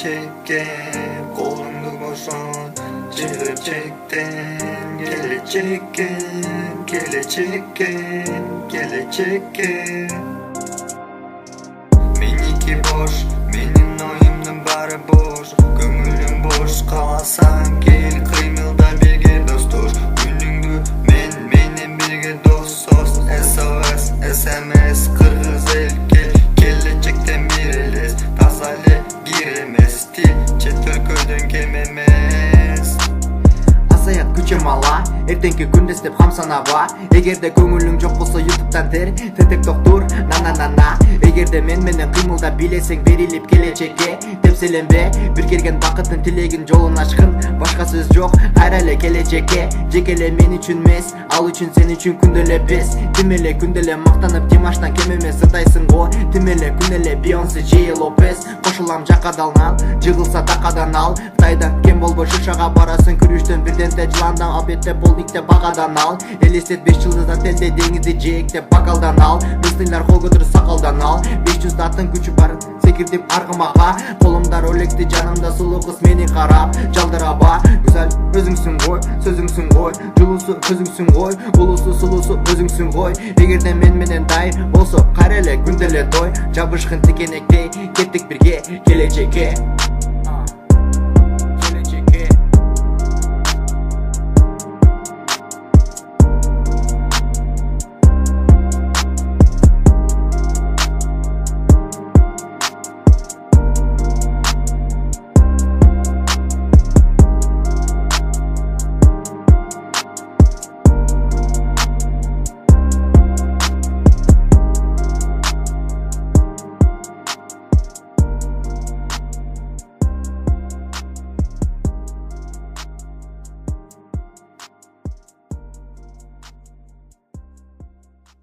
gelecekке kolunu boşalt, gelecekten gelecekке, gelecekке. Meniki boş, menin oyumdun bari boş, köngülüm boş kalasan gel kıymılda birge dostur. Gününgdü menin birge dost sos, SOS, SMS, kırgız el gel, gelecekten bir eliz, tasale giremez, til çetir köyden kelmemez. Asayat küçüm ala, ertenki günde istep ham sanaba. Egerde köngülüң жок болсо YouTube'dan tetek doktor, na. Egerde menen кыймылда билесең берилип келечекке. Тепселенбе, бир келген бакыттын тилегин жолун ачкын. Башка сөз жок, кайра эле келечекке. Жеке эле мен үчүн эмес, ал үчүн сен үчүн күндө эле бес. Тим эле күндө эле мактанып Димаштан кем эмес ырдайсың го. Тим эле күн эле Beyoncé, J Lopez. Кошулам жакадан ал, жыгылса такадан ал. Кытайдан кем болбой Шишага барасың, күрүштөн бирден жыландан албетте болдикте багадан ал. Элестет 5 жылдыздан телде деңизди жээкте бакалдан ал. Мыслыйлар кол көтөрүп сакалдан ал. 500 аттын күчү бар, секирдим аргымага. Колумда ролекти, жанымда сулуу кыз мени карап жалдыраба. Güzel өзүңсүң гой, сөзүңсүң гой, жылуусу көзүңсүң гой, улуусу сулуусу өзүңсүң гой. Эгерде мен менен дайыр болсо кайра эле күндө эле той. Жабышкын тикенектей кеттик бирге келечекке.